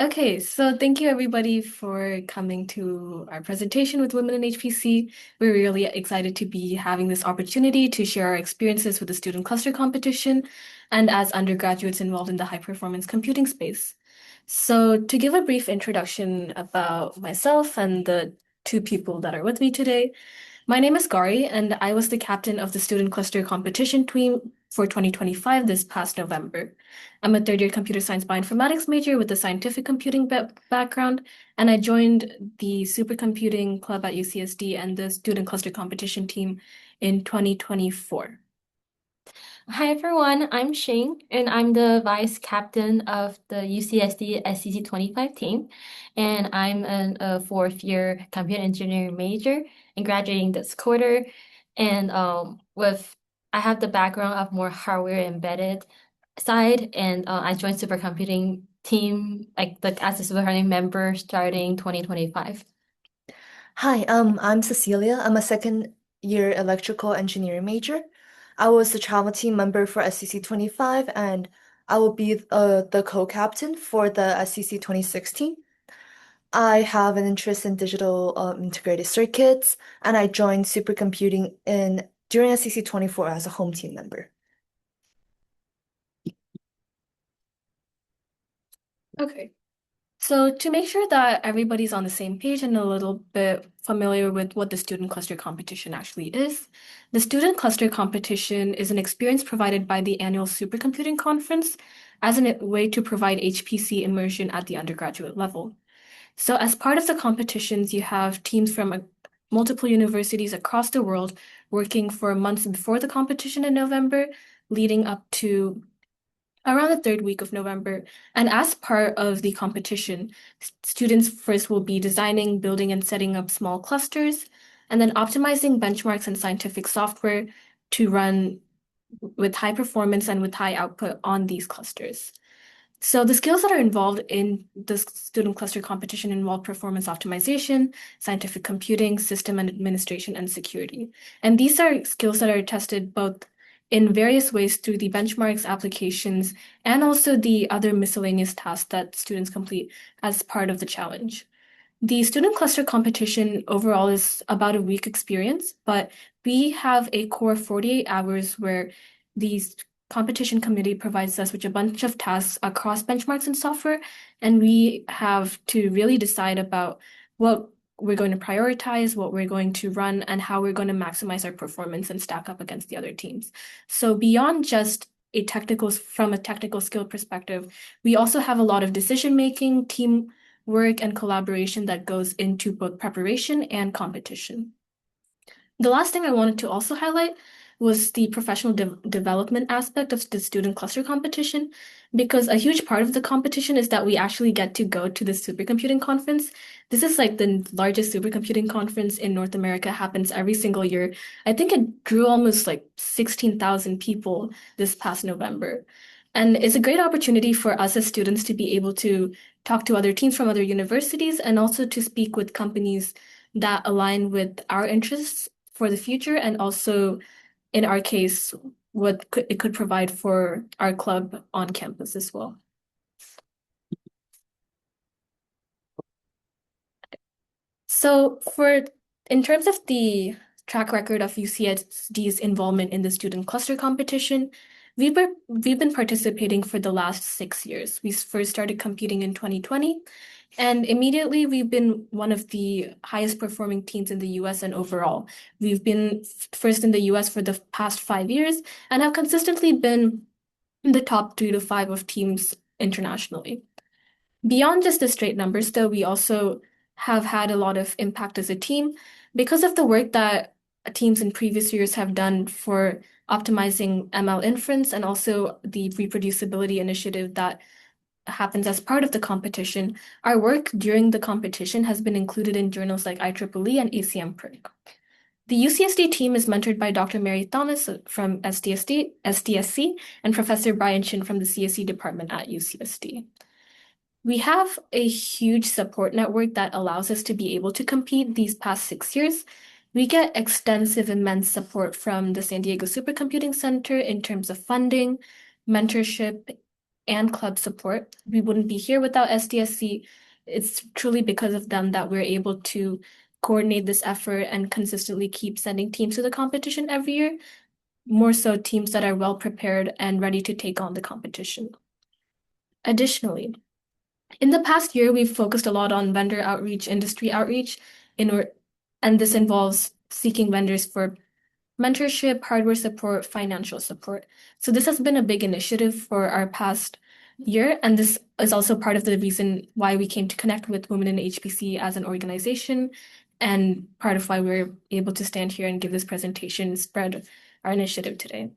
Okay, so thank you everybody for coming to our presentation with Women in HPC. We're really excited to be having this opportunity to share our experiences with the student cluster competition and as undergraduates involved in the high performance computing space. So to give a brief introduction about myself and the two people that are with me today, my name is Gari, and I was the captain of the Student Cluster Competition team for 2025 this past November. I'm a third year computer science bioinformatics major with a scientific computing background, and I joined the Supercomputing Club at UCSD and the Student Cluster Competition team in 2024. Hi everyone, I'm Shing, and I'm the vice captain of the UCSD SCC 25 team. And I'm a fourth year computer engineering major and graduating this quarter. And I have the background of more hardware embedded side, and I joined supercomputing team as a supercomputing member starting 2025. Hi, I'm Cecilia. I'm a second year electrical engineering major. I was the travel team member for SCC 25, and I will be the co-captain for the SCC 2016. I have an interest in digital integrated circuits, and I joined supercomputing in during SCC 24 as a home team member. Okay. So to make sure that everybody's on the same page and a little bit familiar with what the Student Cluster Competition actually is, the Student Cluster Competition is an experience provided by the annual Supercomputing Conference as a way to provide HPC immersion at the undergraduate level. So as part of the competitions, you have teams from multiple universities across the world working for months before the competition in November, leading up to around the third week of November. And as part of the competition, students first will be designing, building, and setting up small clusters, and then optimizing benchmarks and scientific software to run with high performance and with high output on these clusters. So the skills that are involved in the student cluster competition involve performance optimization, scientific computing, system and administration, and security. And these are skills that are tested both in various ways through the benchmarks, applications, and also the other miscellaneous tasks that students complete as part of the challenge. The student cluster competition overall is about a week experience, but we have a core 48 hours where the competition committee provides us with a bunch of tasks across benchmarks and software, and we have to really decide about what we're going to prioritize, what we're going to run, and how we're going to maximize our performance and stack up against the other teams. So beyond just from a technical skill perspective, we also have a lot of decision making, team work and collaboration that goes into both preparation and competition. The last thing I wanted to also highlight was the professional development aspect of the student cluster competition, because a huge part of the competition is that we actually get to go to the supercomputing conference. This is like the largest supercomputing conference in North America, happens every single year. I think it drew almost like 16,000 people this past November. And it's a great opportunity for us as students to be able to talk to other teams from other universities and also to speak with companies that align with our interests for the future, and also, in our case, it could provide for our club on campus as well. So in terms of the track record of UCSD's involvement in the student cluster competition, we've been participating for the last 6 years. We first started competing in 2020, and immediately we've been one of the highest performing teams in the US and overall. We've been first in the US for the past 5 years and have consistently been in the top 3 to 5 of teams internationally. Beyond just the straight numbers, though, we also have had a lot of impact as a team because of the work that teams in previous years have done for optimizing ML inference and also the reproducibility initiative that happens as part of the competition. Our work during the competition has been included in journals like IEEE and ACM Print. The UCSD team is mentored by Dr. Mary Thomas from SDSC, and Professor Brian Chin from the CSE department at UCSD. We have a huge support network that allows us to be able to compete these past 6 years. We get extensive, immense support from the San Diego Supercomputing Center in terms of funding, mentorship, and club support. We wouldn't be here without SDSC. It's truly because of them that we're able to coordinate this effort and consistently keep sending teams to the competition every year, more so teams that are well prepared and ready to take on the competition. Additionally, in the past year, we've focused a lot on vendor outreach, industry outreach, and this involves seeking vendors for mentorship, hardware support, financial support. So this has been a big initiative for our past year, and this is also part of the reason why we came to connect with Women in HPC as an organization, and part of why we're able to stand here and give this presentation, spread our initiative today.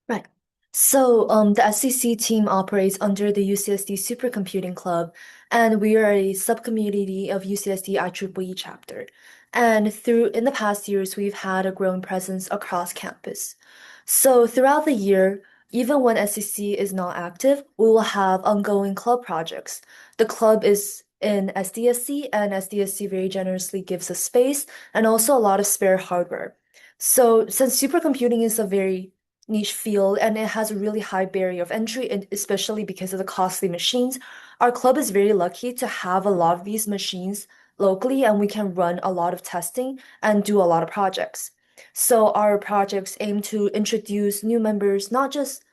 Right. So the SCC team operates under the UCSD Supercomputing Club, and we are a subcommunity of UCSD IEEE chapter. And in the past years, we've had a growing presence across campus. So throughout the year, even when SCC is not active, we will have ongoing club projects. The club is in SDSC, and SDSC very generously gives us space and also a lot of spare hardware. So since supercomputing is a very niche field and it has a really high barrier of entry, and especially because of the costly machines, our club is very lucky to have a lot of these machines locally, and we can run a lot of testing and do a lot of projects. So our projects aim to introduce new members, not just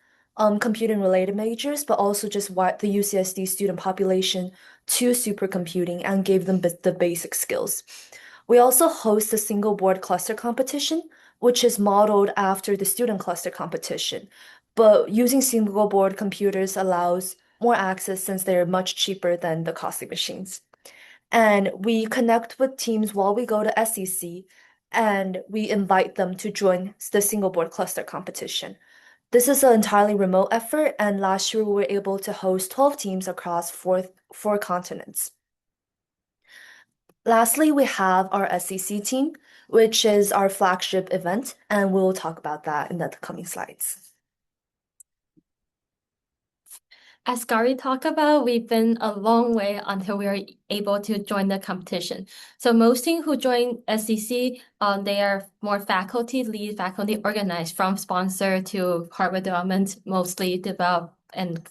computing related majors, but also just what the UCSD student population to supercomputing and gave them the basic skills. We also host a single board cluster competition, which is modeled after the student cluster competition. But using single board computers allows more access since they're much cheaper than the costly machines. And we connect with teams while we go to SCC, and we invite them to join the single board cluster competition. This is an entirely remote effort, and last year we were able to host 12 teams across four continents. Lastly, we have our SCC team, which is our flagship event, and we'll talk about that in the coming slides. As Gary talked about, we've been a long way until we are able to join the competition. So most teams who join SCC, they are more faculty, lead faculty organized from sponsor to hardware development, mostly developed and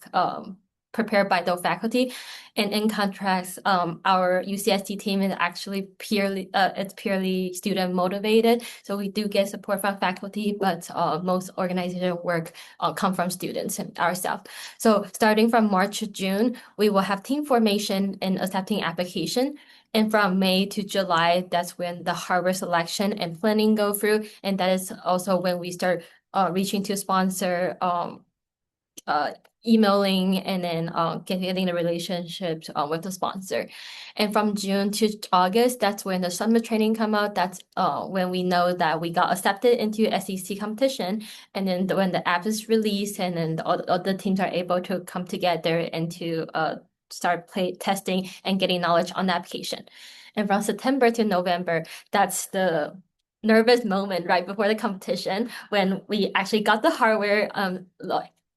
prepared by the faculty. And in contrast, our UCSD team is actually purely student motivated. So we do get support from faculty, but most organizational work come from students and ourselves. So starting from March to June, we will have team formation and accepting application. And from May to July, that's when the hardware selection and planning go through. And that is also when we start reaching to sponsor, emailing, and then getting the relationships with the sponsor. And from June to August, that's when the summer training come out. That's when we know that we got accepted into SEC competition. And then when the app is released, and then all the teams are able to come together and to start testing and getting knowledge on the application. And from September to November, that's the nervous moment right before the competition when we actually got the hardware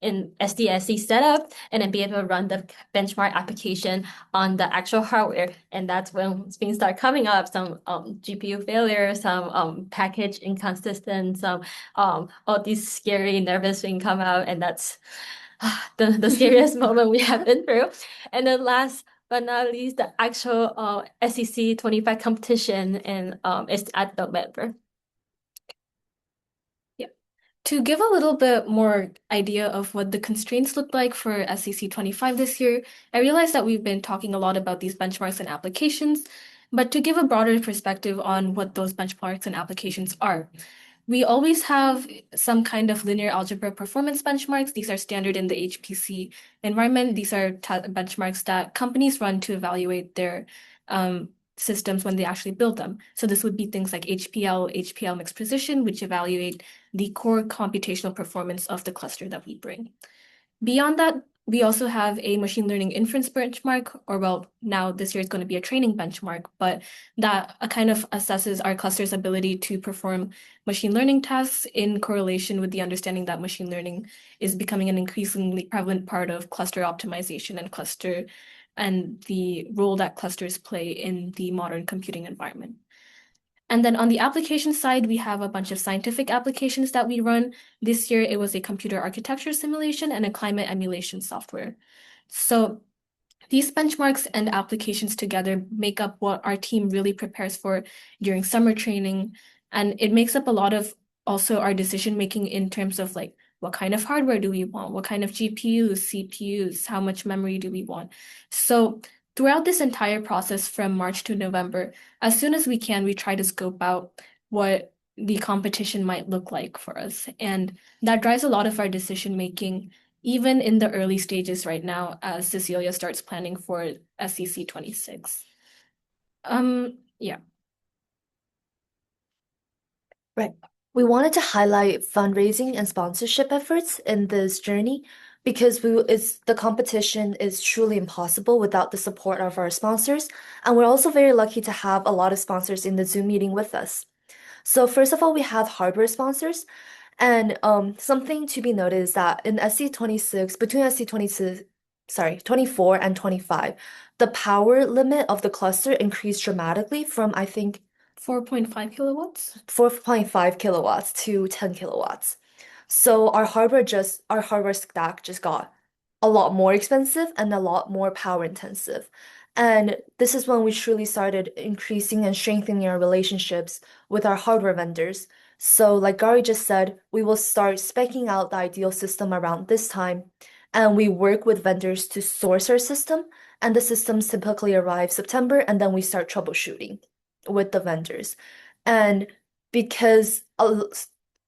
in SDSC setup, and then be able to run the benchmark application on the actual hardware. And that's when things start coming up, some GPU failure, some package inconsistent, some all these scary, nervous things come out, and that's the scariest moment we have been through. And then last but not least, the actual SCC 25 competition, and is at November. To give a little bit more idea of what the constraints look like for SCC 25 this year, I realize that we've been talking a lot about these benchmarks and applications, but to give a broader perspective on what those benchmarks and applications are. We always have some kind of linear algebra performance benchmarks. These are standard in the HPC environment. These are benchmarks that companies run to evaluate their systems when they actually build them. So this would be things like HPL mixed precision, which evaluate the core computational performance of the cluster that we bring. Beyond that, we also have a machine learning inference benchmark, or well, now this year is going to be a training benchmark, but that kind of assesses our cluster's ability to perform machine learning tasks in correlation with the understanding that machine learning is becoming an increasingly prevalent part of cluster optimization and the role that clusters play in the modern computing environment. And then on the application side, we have a bunch of scientific applications that we run. This year, it was a computer architecture simulation and a climate emulation software. So these benchmarks and applications together make up what our team really prepares for during summer training. And it makes up a lot of also our decision making in terms of like, what kind of hardware do we want? What kind of GPUs, CPUs, how much memory do we want? So throughout this entire process from March to November, as soon as we can, we try to scope out what the competition might look like for us. And that drives a lot of our decision making even in the early stages right now as Cecilia starts planning for SCC 26. Yeah. Right. We wanted to highlight fundraising and sponsorship efforts in this journey because the competition is truly impossible without the support of our sponsors, and we're also very lucky to have a lot of sponsors in the Zoom meeting with us. So first of all, we have hardware sponsors, and something to be noted is that in SC26, between SC26, sorry, 24 and 25, the power limit of the cluster increased dramatically from I think 4.5 kilowatts. 4.5 kilowatts to 10 kilowatts. So our hardware stack just got a lot more expensive and a lot more power intensive. And this is when we truly started increasing and strengthening our relationships with our hardware vendors. So like Gary just said, we will start speccing out the ideal system around this time, and we work with vendors to source our system, and the systems typically arrive September, and then we start troubleshooting with the vendors. And because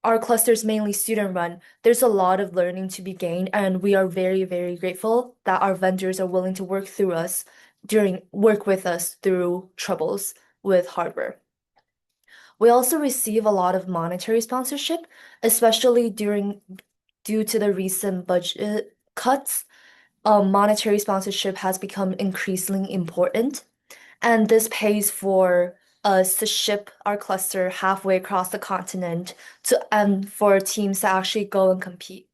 our cluster is mainly student run, there's a lot of learning to be gained, and we are very, very grateful that our vendors are willing to work with us through troubles with hardware. We also receive a lot of monetary sponsorship, especially due to the recent budget cuts. Monetary sponsorship has become increasingly important, and this pays for us to ship our cluster halfway across the continent and for teams to actually go and compete.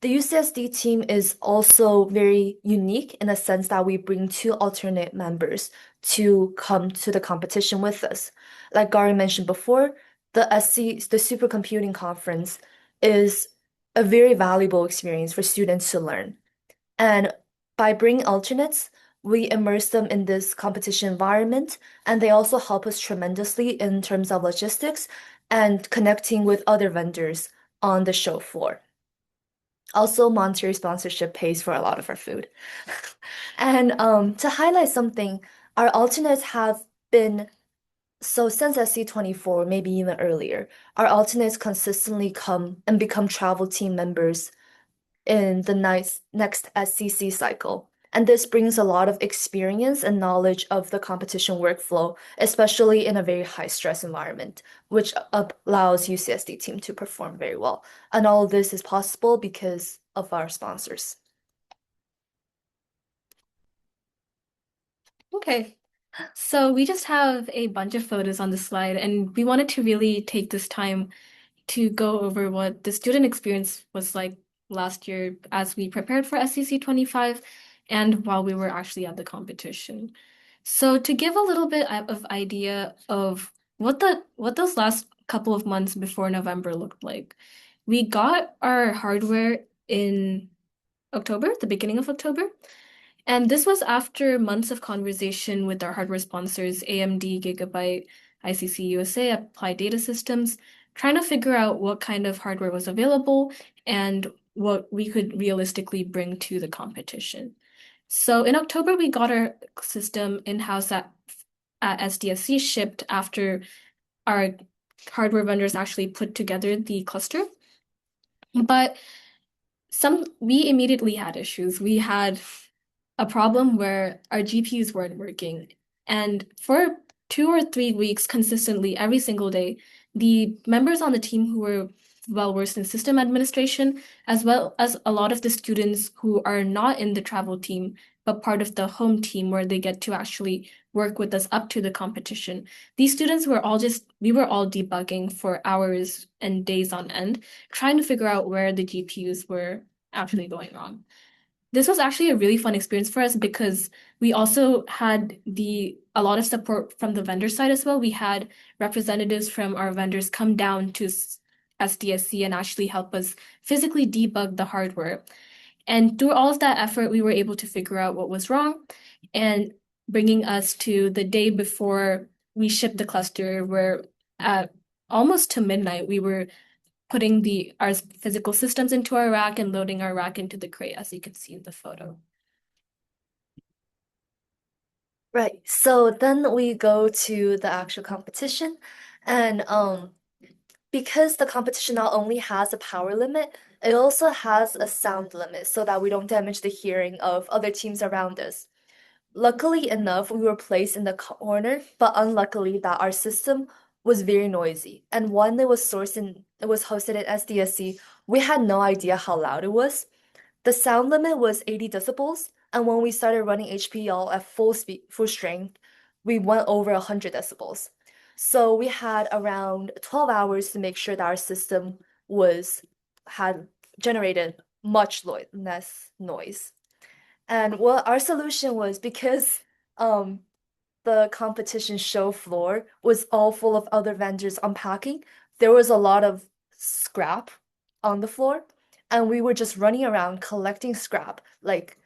The UCSD team is also very unique in the sense that we bring two alternate members to come to the competition with us. Like Gary mentioned before, the Supercomputing Conference is a very valuable experience for students to learn. And by bringing alternates, we immerse them in this competition environment, and they also help us tremendously in terms of logistics and connecting with other vendors on the show floor. Also, monetary sponsorship pays for a lot of our food. And to highlight something, our alternates have been so since SC24, maybe even earlier, our alternates consistently come and become travel team members in the next SCC cycle. And this brings a lot of experience and knowledge of the competition workflow, especially in a very high stress environment, which allows UCSD team to perform very well. And all of this is possible because of our sponsors. Okay. So we just have a bunch of photos on the slide, and we wanted to really take this time to go over what the student experience was like last year as we prepared for SCC 25 and while we were actually at the competition. So to give a little bit of idea of what those last couple of months before November looked like, we got our hardware in October, the beginning of October. And this was after months of conversation with our hardware sponsors, AMD, Gigabyte, ICC USA, Applied Data Systems, trying to figure out what kind of hardware was available and what we could realistically bring to the competition. So in October, we got our system in-house at SDSC, shipped after our hardware vendors actually put together the cluster. But we immediately had issues. We had a problem where our GPUs weren't working. And for 2 or 3 weeks consistently, every single day, the members on the team who were well-versed in system administration, as well as a lot of the students who are not in the travel team, but part of the home team where they get to actually work with us up to the competition. These students we were all debugging for hours and days on end, trying to figure out where the GPUs were actually going wrong. this was actually a really fun experience for us because we also had a lot of support from the vendor side as well. We had representatives from our vendors come down to SDSC and actually help us physically debug the hardware. And through all of that effort, we were able to figure out what was wrong and bringing us to the day before we shipped the cluster, where at almost to midnight, we were putting our physical systems into our rack and loading our rack into the crate, as you can see in the photo. Right. So then we go to the actual competition, and because the competition not only has a power limit, it also has a sound limit so that we don't damage the hearing of other teams around us. Luckily enough, we were placed in the corner, but unluckily that our system was very noisy. And when it was hosted in SDSC, we had no idea how loud it was. The sound limit was 80 decibels, and when we started running HPL at full speed, full strength, we went over 100 decibels. So we had around 12 hours to make sure that our system had generated much less noise. And what our solution was, because the competition show floor was all full of other vendors unpacking, there was a lot of scrap on the floor, and we were just running around collecting scrap like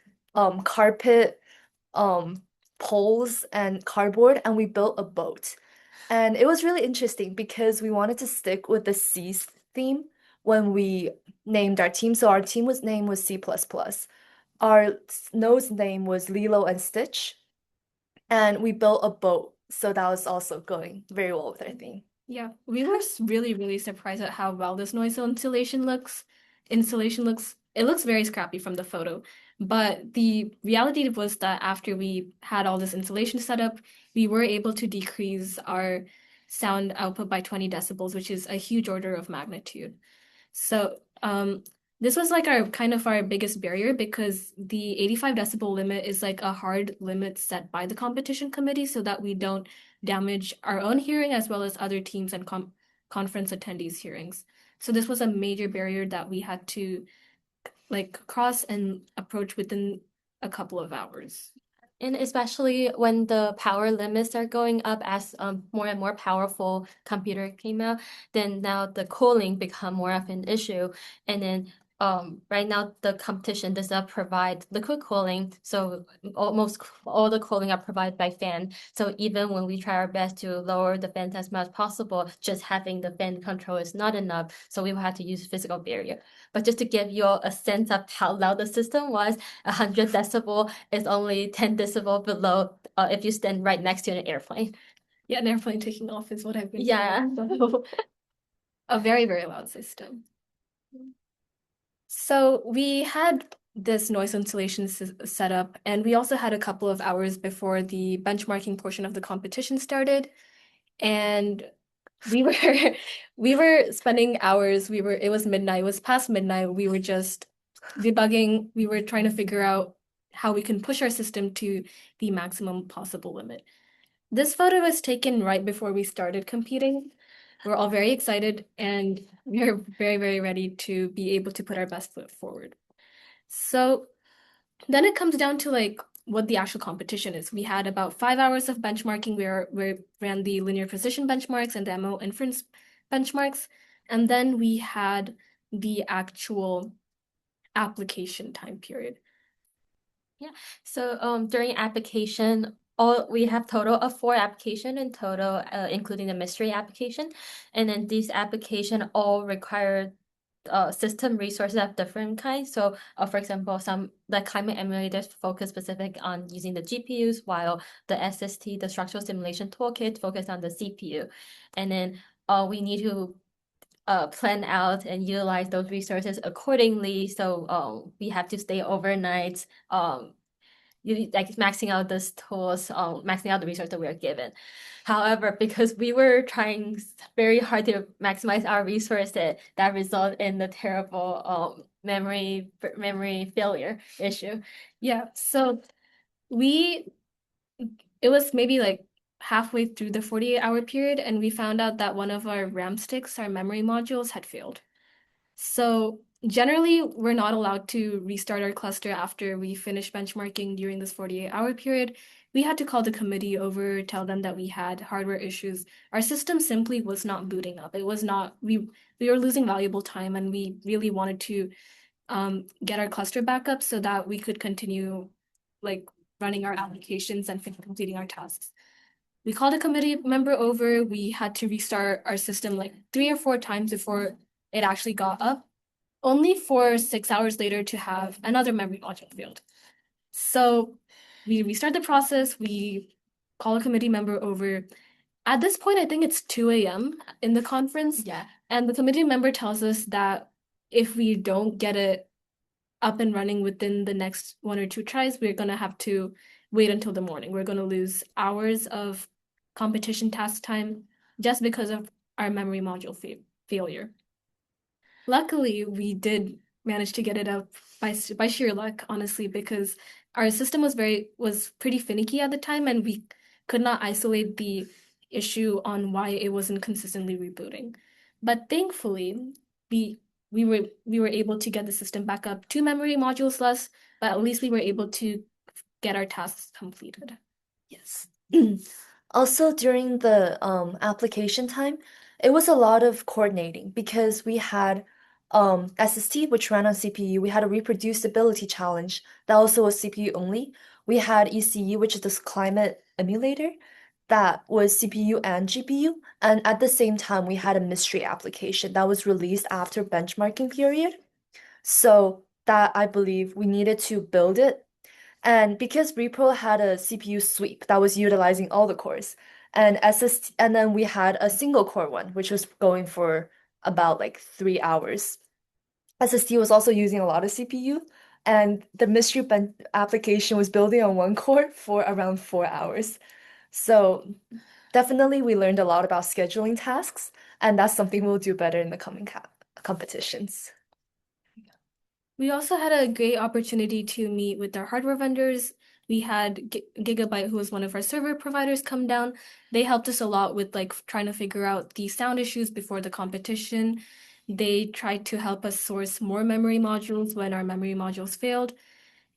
carpet, poles and cardboard, and we built a boat. And it was really interesting because we wanted to stick with the C's theme when we named our team. So our name was C++. Our nose name was Lilo and Stitch, and we built a boat. So that was also going very well with our theme. Yeah, we were really, really surprised at how well this noise installation looks. It looks very scrappy from the photo, but the reality was that after we had all this installation set up, we were able to decrease our sound output by 20 decibels, which is a huge order of magnitude. So, this was like our biggest barrier because the 85 decibel limit is like a hard limit set by the competition committee so that we don't damage our own hearing as well as other teams and conference attendees' hearings. So this was a major barrier that we had to like cross and approach within a couple of hours. And especially when the power limits are going up as more and more powerful computer came out, then now the cooling become more of an issue. And then right now the competition does not provide liquid cooling, so almost all the cooling are provided by fan. So even when we try our best to lower the fans as much as possible, just having the fan control is not enough. So we will have to use physical barrier. But just to give you a sense of how loud the system was, 100 decibel is only 10 decibel below if you stand right next to an airplane. Yeah, an airplane taking off is what I've been Yeah. told. So, a very, very loud system. So we had this noise insulation set up, and we also had a couple of hours before the benchmarking portion of the competition started. And we were we were spending hours, it was midnight, it was past midnight, we were just debugging, we were trying to figure out how we can push our system to the maximum possible limit. This photo was taken right before we started competing. We're all very excited and we're very, very ready to be able to put our best foot forward. So then it comes down to like what the actual competition is. We had about 5 hours of benchmarking where we ran the linear precision benchmarks and the MO inference benchmarks. And then we had the actual application time period. Yeah. So during application, we have total of 4 application in total, including the mystery application. And then these application all require system resources of different kinds. So for example, the climate emulators focus specific on using the GPUs, while the SST, the structural simulation toolkit, focus on the CPU. And then we need to plan out and utilize those resources accordingly. So we have to stay overnight, like maxing out these tools, maxing out the resources that we are given. However, because we were trying very hard to maximize our resources, that result in the terrible memory failure issue. Yeah, so it was maybe like halfway through the 48-hour period, and we found out that one of our RAM sticks, our memory modules, had failed. So Generally, we're not allowed to restart our cluster after we finish benchmarking during this 48-hour period. We had to call the committee over, tell them that we had hardware issues. Our system simply was not booting up. It was not, we were losing valuable time, and we really wanted to get our cluster back up so that we could continue like running our applications and completing our tasks. We called a committee member over. We had to restart our system like 3 or 4 times before it actually got up, only for 6 hours later to have another memory module failed. So we restart the process, we call a committee member over. At this point, I think it's 2 a.m. in the conference. Yeah. And the committee member tells us that if we don't get it up and running within the next 1 or 2 tries, we're going to have to wait until the morning. We're going to lose hours of competition task time just because of our memory module failure. Luckily, we did manage to get it up by sheer luck, honestly, because our system was pretty finicky at the time, and we could not isolate the issue on why it wasn't consistently rebooting. But thankfully, we we were able to get the system back up 2 memory modules less, but at least we were able to get our tasks completed. Yes. Also, during the application time, it was a lot of coordinating because we had SST, which ran on CPU. We had a reproducibility challenge that also was CPU only. We had ECE, which is this climate emulator that was CPU and GPU. And at the same time, we had a mystery application that was released after benchmarking period. So that I believe we needed to build it, and because Repro had a CPU sweep that was utilizing all the cores, and SST, and then we had a single core one, which was going for about like 3 hours. SSD was also using a lot of CPU, and the mystery application was building on one core for around 4 hours. So definitely we learned a lot about scheduling tasks, and that's something we'll do better in the coming competitions. We also had a great opportunity to meet with our hardware vendors. We had Gigabyte, who was one of our server providers, come down. They helped us a lot with like trying to figure out the sound issues before the competition. They tried to help us source more memory modules when our memory modules failed.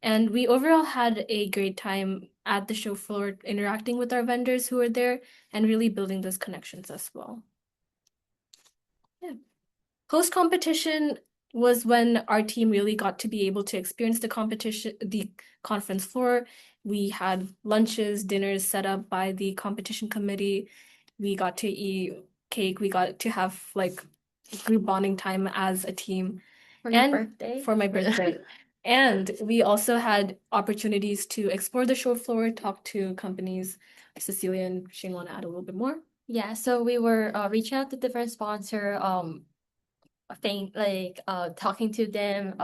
And we overall had a great time at the show floor interacting with our vendors who were there and really building those connections as well. Yeah. Post competition was when our team really got to be able to experience the conference floor. We had lunches, dinners set up by the competition committee. We got to eat cake. We got to have like group bonding time as a team. For your And birthday? for my birthday. And we also had opportunities to explore the show floor, talk to companies. Cecilia and Shing want to add a little bit more. Yeah, so we were reaching out to different sponsor, talking to them,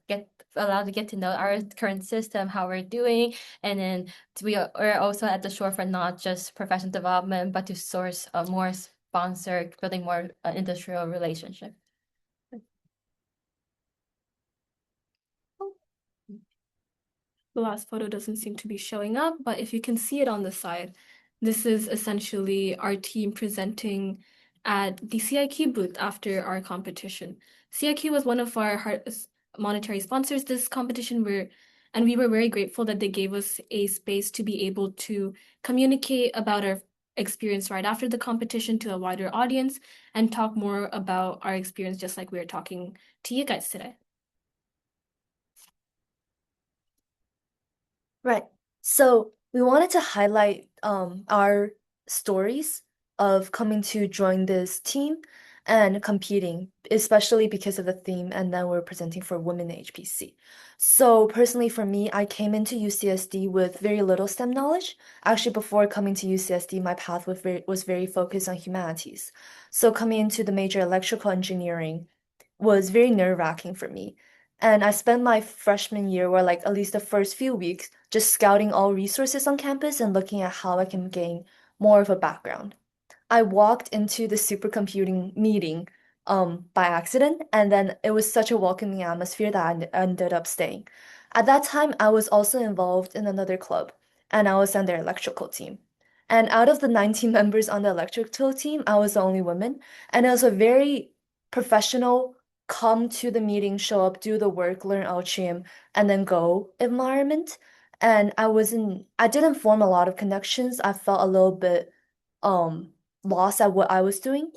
get allowed to get to know our current system, how we're doing, and then we're also at the shorefront, not just professional development, but to source more sponsor, building more industrial relationship. The last photo doesn't seem to be showing up, but if you can see it on the side, this is essentially our team presenting at the CIQ booth after our competition. CIQ was one of our monetary sponsors this competition, and we were very grateful that they gave us a space to be able to communicate about our experience right after the competition to a wider audience and talk more about our experience, just like we are talking to you guys today. Right. So we wanted to highlight our stories of coming to join this team and competing, especially because of the theme, and then we're presenting for Women in HPC. So personally for me, I came into UCSD with very little STEM knowledge. Actually, before coming to UCSD, my path was very focused on humanities. So coming into the major electrical engineering was very nerve-wracking for me. And I spent my freshman year, or like at least the first few weeks, just scouting all resources on campus and looking at how I can gain more of a background. I walked into the supercomputing meeting by accident, and then it was such a welcoming atmosphere that I ended up staying. At that time, I was also involved in another club, and I was on their electrical team. And out of the 19 members on the electrical team, I was the only woman, and it was a very professional come to the meeting, show up, do the work, learn LCM, and then go environment. And I didn't form a lot of connections. I felt a little bit lost at what I was doing.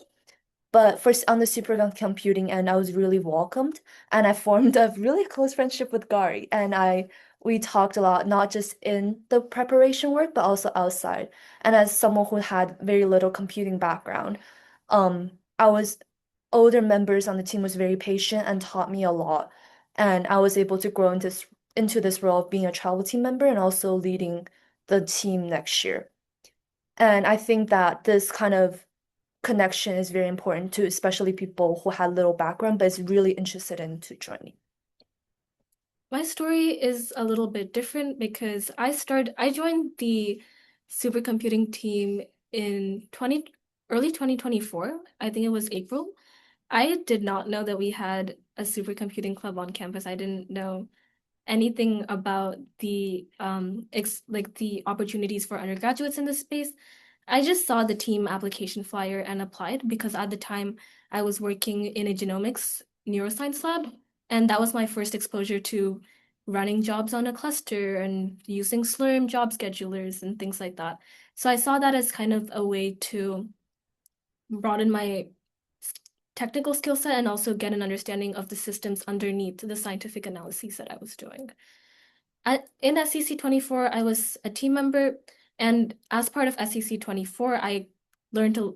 But first on the supercomputing end, I was really welcomed, and I formed a really close friendship with Gary. And we talked a lot, not just in the preparation work, but also outside. And as someone who had very little computing background, I was older members on the team was very patient and taught me a lot. And I was able to grow into this role of being a travel team member and also leading the team next year. And I think that this kind of connection is very important to especially people who had little background but is really interested in to joining. My story is a little bit different because I joined the supercomputing team in early 2024. I think it was April. I did not know that we had a supercomputing club on campus. I didn't know anything about the the opportunities for undergraduates in this space. I just saw the team application flyer and applied because at the time I was working in a genomics neuroscience lab, and that was my first exposure to running jobs on a cluster and using Slurm job schedulers and things like that. So I saw that as kind of a way to broaden my technical skill set and also get an understanding of the systems underneath the scientific analyses that I was doing. In SCC 24, I was a team member, and as part of SCC 24, I learned a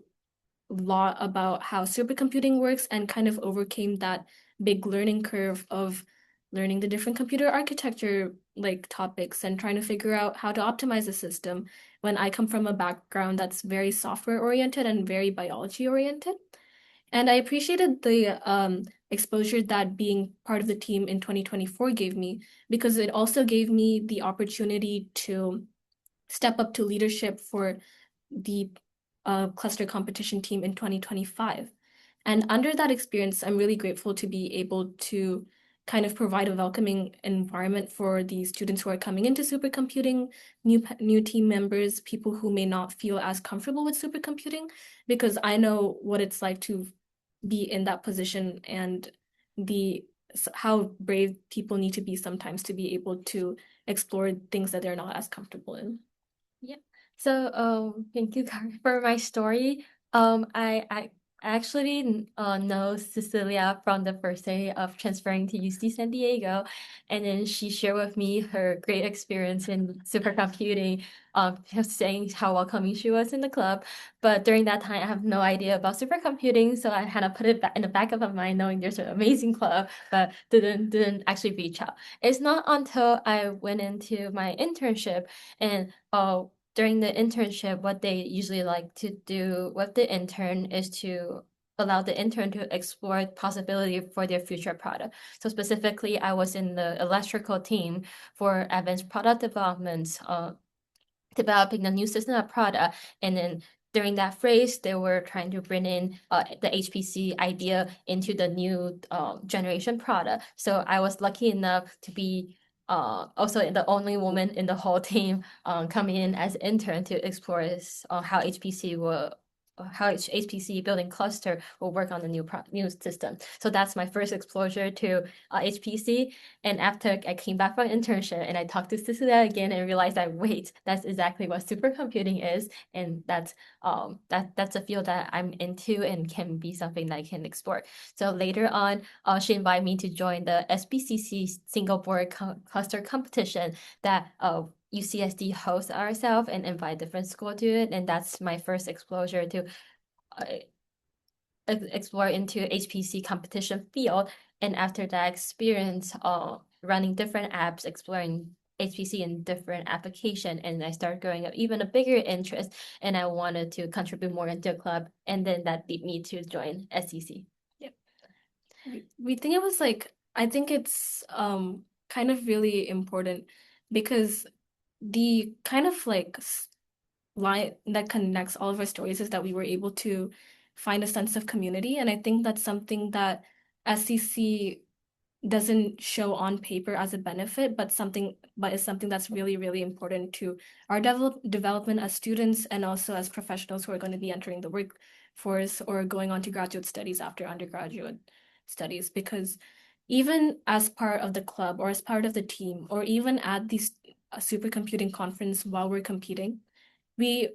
lot about how supercomputing works and kind of overcame that big learning curve of learning the different computer architecture topics and trying to figure out how to optimize the system when I come from a background that's very software oriented and very biology oriented. And I appreciated the exposure that being part of the team in 2024 gave me because it also gave me the opportunity to step up to leadership for the cluster competition team in 2025. And under that experience, I'm really grateful to be able to kind of provide a welcoming environment for the students who are coming into supercomputing, new team members, people who may not feel as comfortable with supercomputing, because I know what it's like to be in that position and how brave people need to be sometimes to be able to explore things that they're not as comfortable in. Yeah. So, thank you, Kari, for my story. I actually know Cecilia from the first day of transferring to UC San Diego, and then she shared with me her great experience in supercomputing, saying how welcoming she was in the club. But during that time, I have no idea about supercomputing, so I kind of put it back in the back of my mind, knowing there's an amazing club, but didn't actually reach out. It's not until I went into my internship and during the internship, what they usually like to do with the intern is to allow the intern to explore possibility for their future product. So specifically, I was in the electrical team for advanced product development, developing the new system of product, and then during that phrase, they were trying to bring in the HPC idea into the new generation product. So I was lucky enough to be also the only woman in the whole team coming in as intern to explore how HPC building cluster will work on the new system. So that's my first exposure to HPC. And after I came back from internship and I talked to Cecilia again and realized that wait, that's exactly what supercomputing is, and that's a field that I'm into and can be something that I can explore. So later on, she invited me to join the SBCC single board cluster competition that UCSD hosts ourselves and invite different schools to it, and that's my first exposure to explore into HPC competition field. And after that experience, running different apps, exploring HPC in different application, and I started growing up even a bigger interest, and I wanted to contribute more into a club, and then that lead me to join SCC. Yep. We think it was I think it's kind of really important because the kind of line that connects all of our stories is that we were able to find a sense of community. And I think that's something that SCC doesn't show on paper as a benefit, but is something that's really, really important to our development as students and also as professionals who are going to be entering the workforce or going on to graduate studies after undergraduate. studies, because even as part of the club or as part of the team, or even at these supercomputing conference while we're competing, we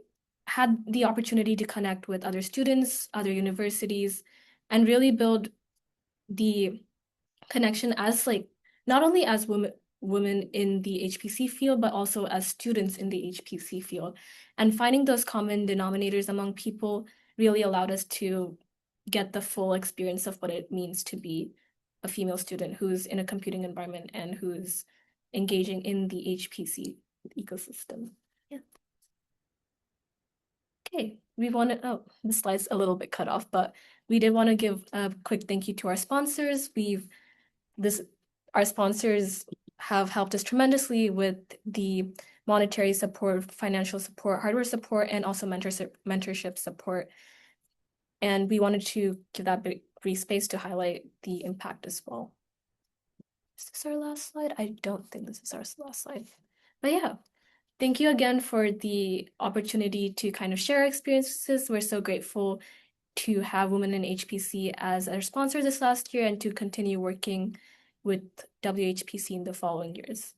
had the opportunity to connect with other students, other universities, and really build the connection as like not only as women in the HPC field, but also as students in the HPC field. And finding those common denominators among people really allowed us to get the full experience of what it means to be a female student who's in a computing environment and who's engaging in the HPC ecosystem. Yeah. Okay, the slide's a little bit cut off, but we did want to give a quick thank you to our sponsors. Our sponsors have helped us tremendously with the monetary support, financial support, hardware support, and also mentorship support. And we wanted to give that brief space to highlight the impact as well. Is this our last slide? I don't think this is our last slide. But yeah, thank you again for the opportunity to kind of share our experiences. We're so grateful to have Women in HPC as our sponsor this last year and to continue working with WHPC in the following years.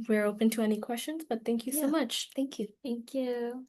We're open to any questions, but thank you so much. Thank you. Thank you.